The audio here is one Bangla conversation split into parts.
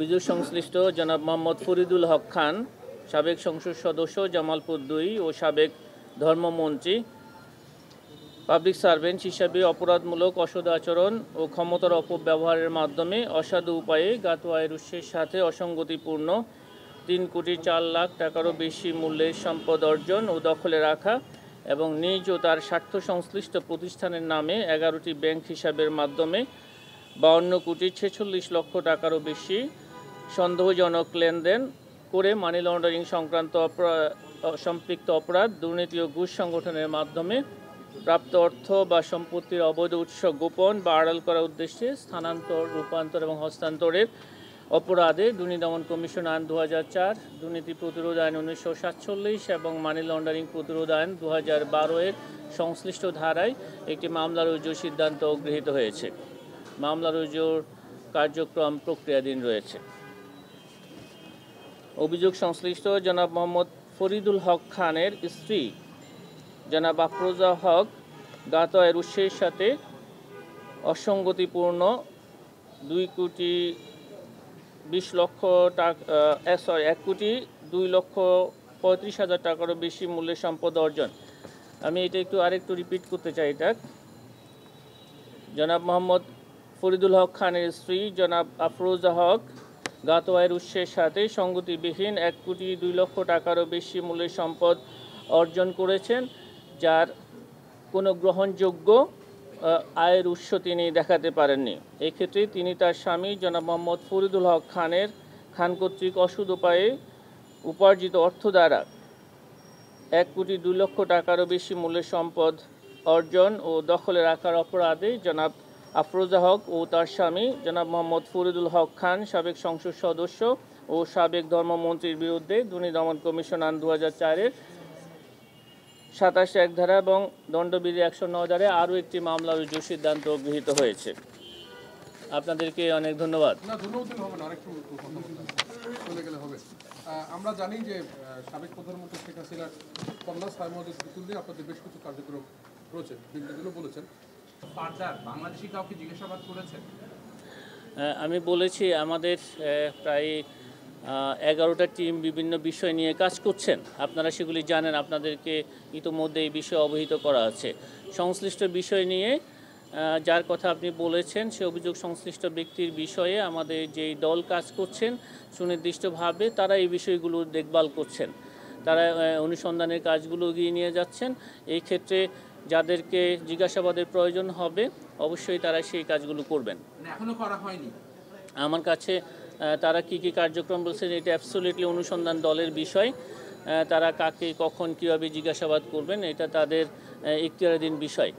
অভিযোগ সংশ্লিষ্ট জনাব মোহাম্মদ ফরিদুল হক খান, সাবেক সংসদ সদস্য জামালপুর ২ ও সাবেক ধর্মমন্ত্রী, পাবলিক সার্ভেন্ট হিসাবে অপরাধমূলক অসদাচরণ ও ক্ষমতার অপব্যবহারের মাধ্যমে অসাধু উপায়ে জ্ঞাত আয়ের উৎসের সাথে অসঙ্গতিপূর্ণ ৩,৪,০০,০০০ টাকারও বেশি মূল্যের সম্পদ অর্জন ও দখলে রাখা এবং নিজ ও তার স্বার্থ সংশ্লিষ্ট প্রতিষ্ঠানের নামে ১১টি ব্যাংক হিসাবের মাধ্যমে ৫২,৪৬,০০,০০০ টাকারও বেশি সন্দেহজনক লেনদেন করে মানি লন্ডারিং সংক্রান্ত সম্পৃক্ত অপরাধ, দুর্নীতি ও ঘুষ সংগঠনের মাধ্যমে প্রাপ্ত অর্থ বা সম্পত্তির অবৈধ উৎস গোপন বা আড়াল করার উদ্দেশ্যে স্থানান্তর, রূপান্তর এবং হস্তান্তরের অপরাধে দুর্নীতি দমন কমিশন আইন ২০০৪, দুর্নীতি প্রতিরোধ আইন ১৯৪৭ এবং মানি লন্ডারিং প্রতিরোধ আইন ২০১২-এর সংশ্লিষ্ট ধারায় একটি মামলা রুজুর সিদ্ধান্ত গৃহীত হয়েছে। মামলা রুজুর কার্যক্রম প্রক্রিয়াধীন রয়েছে। অভিযোগ সংশ্লিষ্ট জনাব মোহাম্মদ ফরিদুল হক খানের স্ত্রী জনাব আফরোজা হক জ্ঞাত আয়ের উৎসের সাথে অসঙ্গতিপূর্ণ ১,২,২,৩৫,০০০ টাকারও বেশি মূল্যের সম্পদ অর্জন। আমি এটা আরেকটু রিপিট করতে চাই। এটা জনাব মোহাম্মদ ফরিদুল হক খানের স্ত্রী জনাব আফরোজা হক জ্ঞাত আয়ের উৎসের সাথে সঙ্গতিবিহীন ১,২,০০,০০০ টাকারও বেশি মূল্যের সম্পদ অর্জন করেছেন, যার কোনো গ্রহণযোগ্য আয়ের উৎস তিনি দেখাতে পারেননি। এক্ষেত্রে তিনি তার স্বামী জনাব মোহাম্মদ ফরিদুল হক খান কর্তৃক অসৎ উপায়ে উপার্জিত অর্থ দ্বারা ১,২,০০,০০০ টাকারও বেশি মূল্যের সম্পদ অর্জন ও দখলে রাখার অপরাধে জনাব আফরোজা হক ও তার স্বামী জনাব মোহাম্মদ ফরিদুল হক খান, সাবেক সংসদ সদস্য ও সাবেক ধর্মমন্ত্রীর বিরুদ্ধে দুর্নীতি দমন কমিশন আইন ২০০৪-এর ২৭ ধারা এবং দণ্ডবিধি ১০৯ ধারায় আরও একটি মামলা রুজুর সিদ্ধান্ত গৃহীত হয়েছে। আপনাদেরকে অনেক ধন্যবাদ। আমরা জানি যে সাবেক প্রধানমন্ত্রী শেখ হাসিনার কন্যা সায়মা পুতুল নিয়ে আপনাদের বেশ কিছু কার্যক্রম রয়েছে, বিবৃতিগুলো বলেছেন। বাংলাদেশি কাউকে জিজ্ঞাসাবাদ করেছেন? আমি বলেছি আমাদের প্রায় ১১টা টিম বিভিন্ন বিষয় নিয়ে কাজ করছেন। আপনারা সেগুলি জানেন, আপনাদেরকে ইতোমধ্যে এই বিষয়ে অবহিত করা আছে। সংশ্লিষ্ট বিষয় নিয়ে যার কথা আপনি বলেছেন সে অভিযোগ সংশ্লিষ্ট ব্যক্তির বিষয়ে আমাদের যেই দল কাজ করছেন সুনির্দিষ্টভাবে তারা এই বিষয়গুলো দেখভাল করছেন, তারা অনুসন্ধানের কাজগুলো এগিয়ে নিয়ে যাচ্ছেন। এই ক্ষেত্রে যাদেরকে জিজ্ঞাসাবাদের প্রয়োজন হবে অবশ্যই তারা সেই কাজগুলো করবেন। এখনো করা হয়নি আমার কাছে তারা কি কার্যক্রম বলছেন এটা অ্যাবসলিউটলি অনুসন্ধান দলের বিষয়। তারা কাকে কখন কীভাবে জিজ্ঞাসাবাদ করবেন এটা তাদের ইখতিয়ারাধীন বিষয়।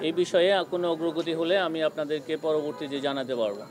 এই বিষয়ে কোনো অগ্রগতি হলে আমি আপনাদেরকে পরবর্তীতে জানাতে পারবো।